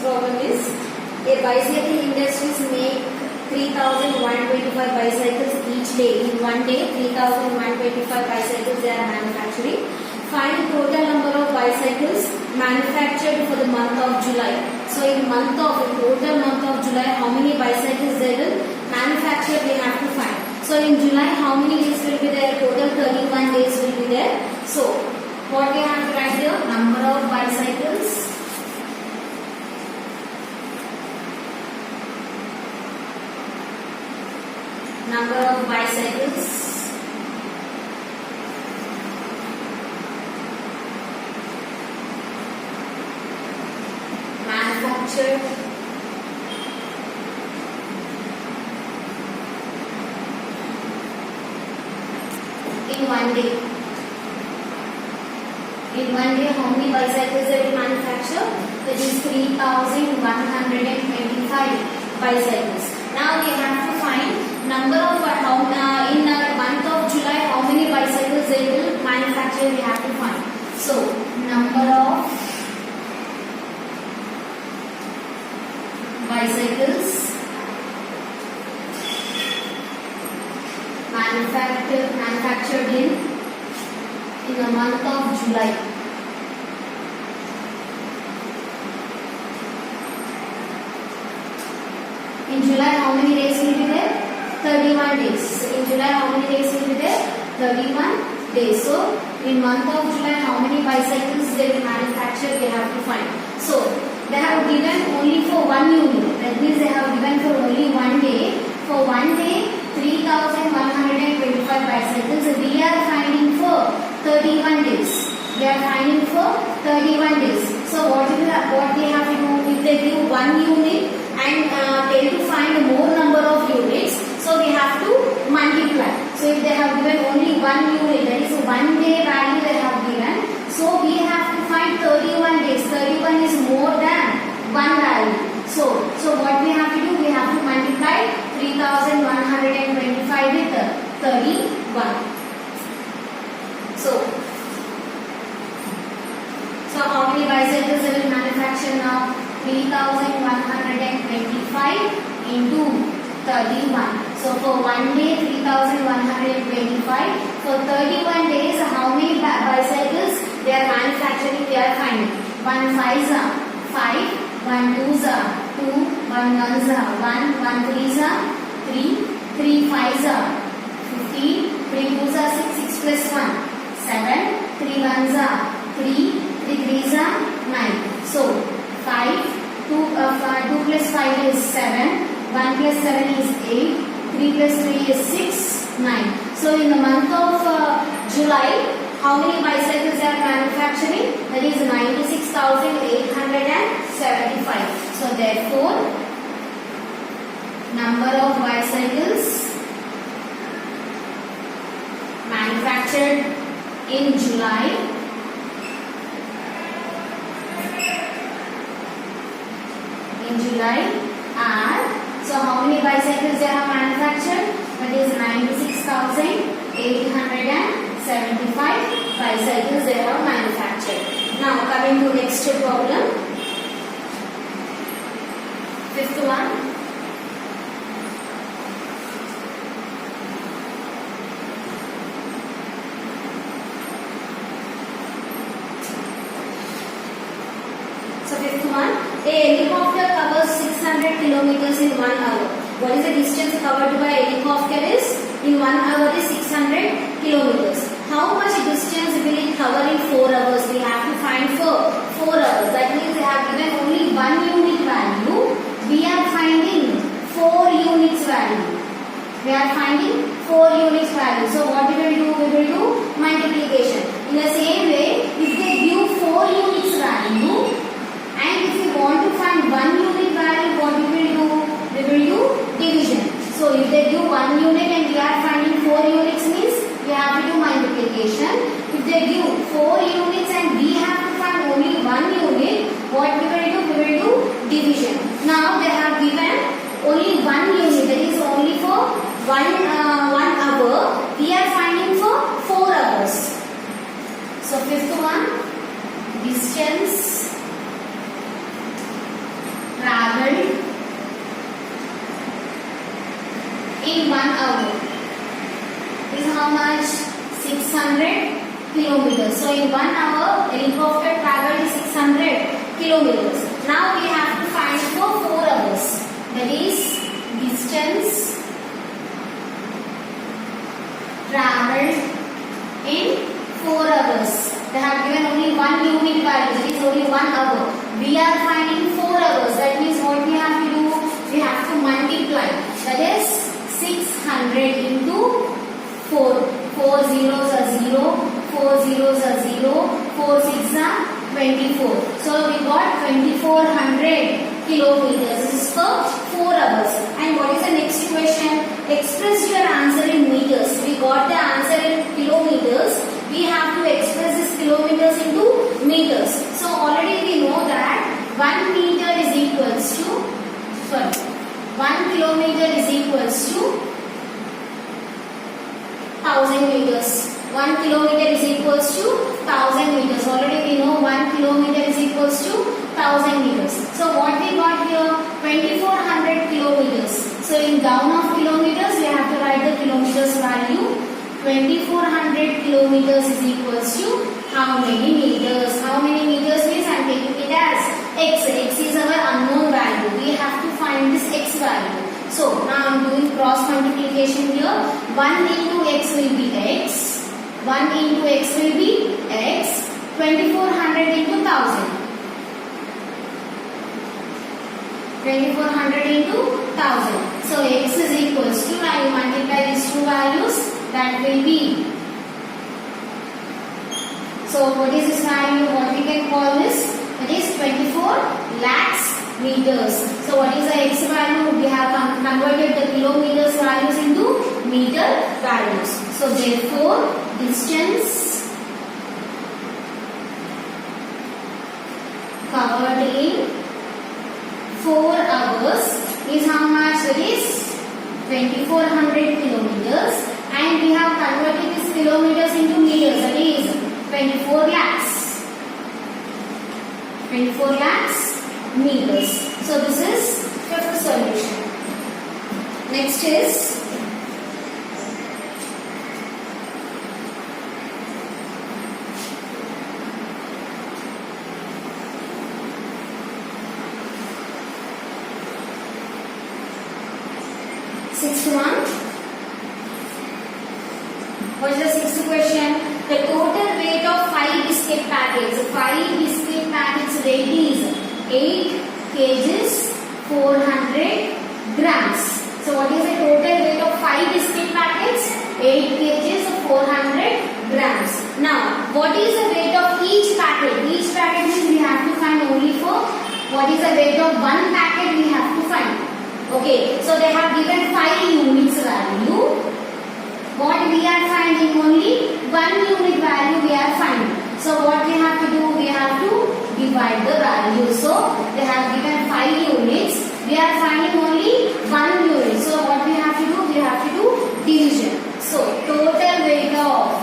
problem is a bicycle industries make 3,125 bicycles each day. In one day, 3,125 bicycles they are manufacturing. Find the total number of bicycles manufactured for the month of July. So in total month of July, how many bicycles they will manufacture we have to find. So in July, how many days will be there? Total 31 days will be there. So what we have to write here? Number of bicycles. Number of bicycles manufactured in one day. In one day, how many bicycles they will manufacture? That is 3,125 bicycles. Now we have to find number of in the month of July, how many bicycles they will manufacture we have to find. So number of bicycles manufactured in the month of July. In July, how many days will be there? 31 days. In July, how many days will be there? 31 days. So, in month of July, how many bicycles they will manufacture we have to find. So, they have given only for one unit. That means they have given for only one day. For one day, 3,125 bicycles. We are finding for 31 days. We are finding for 31 days. So, what we have to do? If they give one unit and tell to find more number of units, so we have to multiply. So if they have given only one unit, that is one day value they have given, so we have to find 31 days. 31 is more than one value. So what we have to do? We have to multiply 3,125 with 31. So how many bicycles they will manufacture now? 3,125 into 31. So for one day, 3,125. For 31 days, how many bicycles they are manufacturing? They are finding. 1 5s are 5, 1 2s are 2, 1 1s are 1, 1 3s are 3, 3 5s are 15, 3 2s are 6, 6 plus 1, 7, 3 1s are 3, 3 3s are 9. So 5, 2 plus 5 is 7, 1 plus 7 is 8, 3 plus 3 is 6, 9. So in the month of July, how many bicycles they are manufacturing? That is 96,875. So therefore, number of bicycles manufactured in July are, so how many bicycles they have manufactured? That is 96,875 bicycles they have manufactured. Now coming to next problem. Fifth one. So fifth one. A helicopter covers 600 kilometers in 1 hour. What is the distance covered by a helicopter is? In 1 hour is 600 kilometers. How much distance will it cover in 4 hours? We have to find for 4 hours. That means they have given only 1 unit value. We are finding 4 units value. We are finding 4 units value. So what we will do? We will do multiplication. In the same way, if they give 4 units value, and if you want to find 1 unit value, what we will do? We will do division. So if they give 1 unit and we are finding 4 units means we have to do multiplication. If they give 4 units and we have to find only 1 unit, what we will do? We will do division. Now they have given only 1 unit, that is only for 1 hour. We are finding for 4 hours. So fifth one, distance 1 hour is how much? 600 kilometers. So in 1 hour, helicopter travel is 600 kilometers. Now we have to find for 4 hours. That is distance traveled in 4 hours. They have given only one unit value. That is only 1 hour. We are finding 4 hours. That means what we have to do? We have to multiply. That is 600 into 4. 4 zeros are 0. 4 zeros are 0. 4 6 are 24. So we got 2400 kilometers. This is for 4 hours. And what is the next question? Express your answer in meters. We got the answer in kilometers. We have to express this kilometers into meters. So already we know that 1 meter is equals to 1 kilometer is equals to 1000 meters. 1 kilometer is equals to 1000 meters. Already we know 1 kilometer is equals to 1000 meters. So what we got here? 2400 kilometers. So in down of kilometers we have to write the kilometers value. 2400 kilometers is equals to how many meters? How many meters means I am taking it as x. X is our unknown value. We have to find this x value. So now I am doing cross multiplication here. 1 into x will be x. 1 into x will be x. 2400 into 1000. 2400 into 1000. So x is equals to, now you multiply these two values, that will be. So what is this value? What we can call this? It is 24 lakhs meters. So what is the x value? We have converted the kilometers values into meter values. So therefore distance covered in 4 hours is how much? It is 2400 kilometers, and we have converted these kilometers into meters. That is 24 lakhs. 24 lakhs meters. So this is fifth solution. Next is sixth one. What is the sixth question? The total weight of 5 biscuit packets. 5 biscuit packets weight is 8 kgs 400 grams. So what is the total weight of 5 biscuit packets? 8 kgs 400 grams. Now what is the weight of each packet? Each packet means we have to find only for what is the weight of one packet we have to find. Okay, so they have given 5 units value. What we are finding? Only 1 unit value we are finding. So what we have to do? We have to divide the value. So they have given 5 units. We are finding only 1 unit. So what we have to do? We have to do division. So total weight of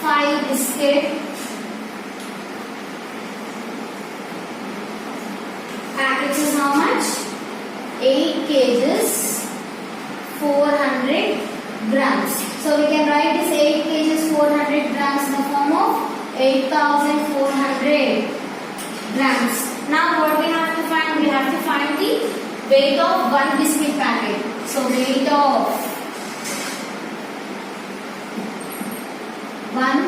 five biscuit packets is how much? 8 kgs 400 grams. So we can write this 8 kgs 400 grams in the form of 8400 grams. Now what we have to find? We have to find the weight of one biscuit packet. So weight of one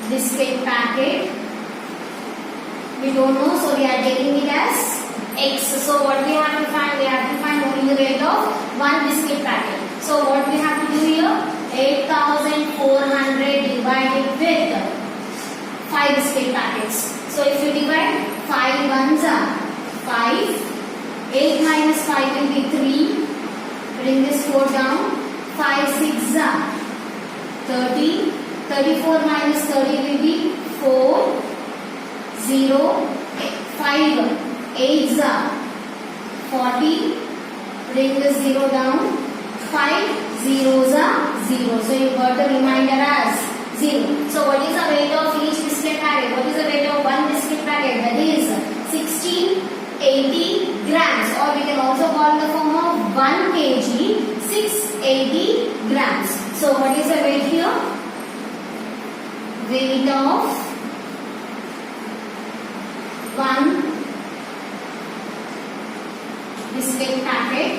biscuit packet. We don't know, so we are taking it as x. So what we have to find? We have to find only the weight of one biscuit packet. So what we have to do here? 8400 divided with 5 biscuit packets. So if you divide 5 ones are 5, 8 minus 5 will be 3. Bring this 4 down. 5 6 are 30. 34 minus 30 will be 4. 0. 5 8 are 40. Bring this 0 down. 5 zeros are 0. So you got the remainder as 0. So what is the weight of each biscuit packet? What is the weight of one biscuit packet? That is 1680 grams, or we can also call in the form of 1 kg, 680 grams. So what is the weight here? Weight of 1 biscuit packet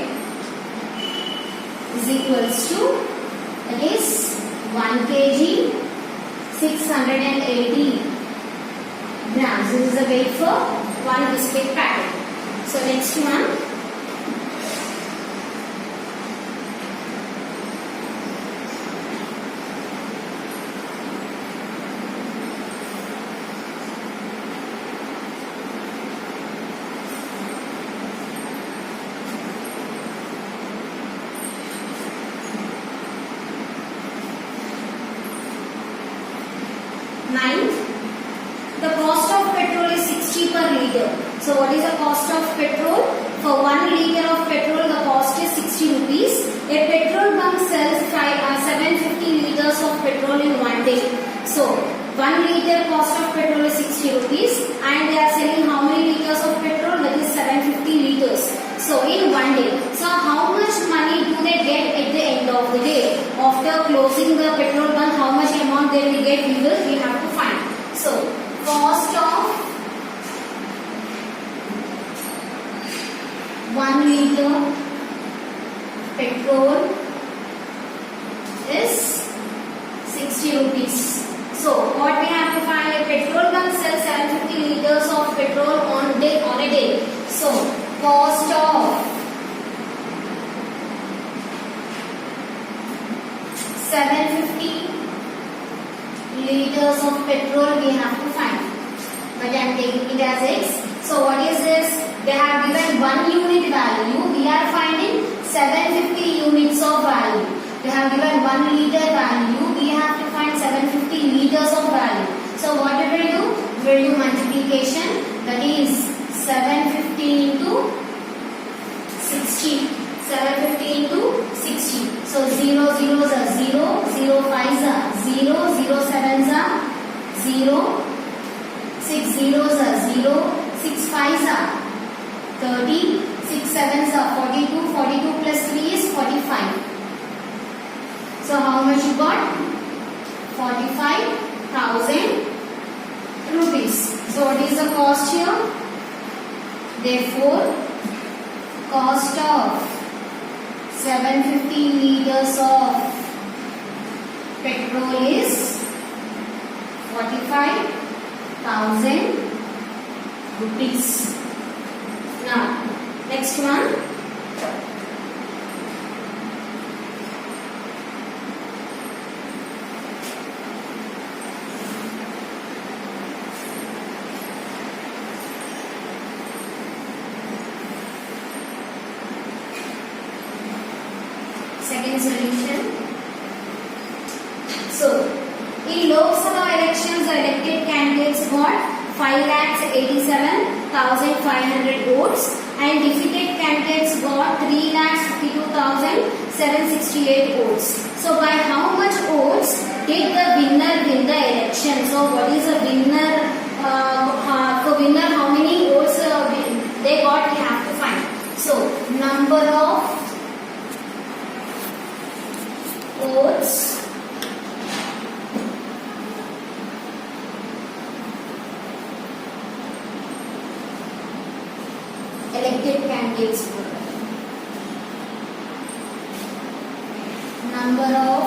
is equals to, that is 1 kg 680 grams. This is the weight for one biscuit packet. So next one, ninth, the cost of petrol is 60 per liter. So what is the cost of petrol? For 1 liter of petrol, the cost is 60 rupees. A petrol bunk sells 750 liters of petrol in one day. So 1 liter cost of petrol is 60 rupees, and they are selling how many liters of petrol? That is 750 liters. So in one day. So how much money do they get at the end of the day? After closing the petrol bunk, how much amount they will get? We have to find. So cost of 1 liter petrol is 60 rupees. So what we have to find? A petrol bunk sells 750 liters of petrol on a day. So cost of 750 liters of petrol we have to find. But I am taking it as X. So what is this? They have given 1 unit value. We are finding 750 units of value. They have given 1 liter value. We have to find 750 liters of value. So what we will do? We will do multiplication. That is 750 into 60. 750 into 60. So 0 zeros are 0, 0 5s are 0, 0 7s are 0, 6 zeros are 0, 6 5s are 30, 6 7s are 42, 42 plus 3 is 45. So how much you got? 45,000 rupees. So what is the cost here? Therefore, cost of 750 liters of petrol is 45,000 rupees. Now, next one. Second solution. So, in Lok Sabha elections, the elected candidates got 5,87,500 votes, and defeated candidates got 3,52,768 votes. So, by how much votes did the winner win the election? So, what is the winner? For winner, how many votes they got? We have to find. So, number of votes elected candidates were. Number of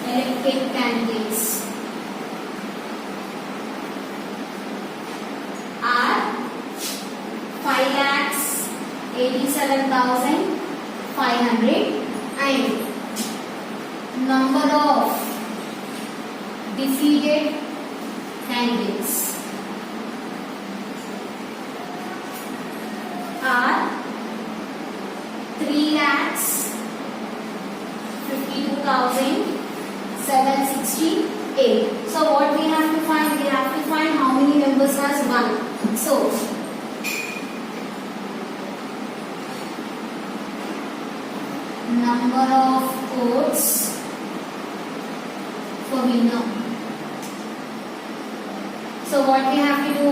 elected candidates are 5,87,500, and number of defeated candidates are 3,52,768. So what we have to find? We have to find how many members as 1. So number of oats for winner. So what we have to do?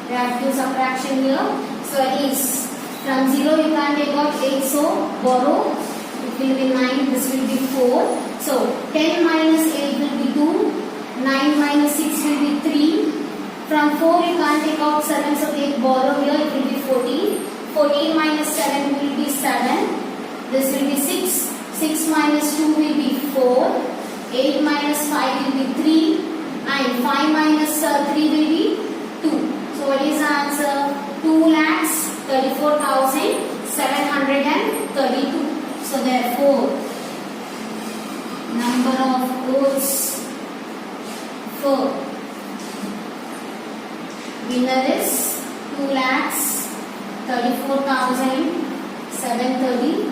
We have to do subtraction here. So it is from 0 you can take out 8. So borrow. It will be 9. This will be 4. So 10 minus 8 will be 2. 9 minus 6 will be 3. From 4 you can take out 7. So take borrow here. It will be 14. 14 minus 7 will be 7. This will be 6. 6 minus 2 will be 4. 8 minus 5 will be 3. And 5 minus 3 will be 2. So what is the answer? 2,34,732. So therefore, number of oats for winner is 2,34,732.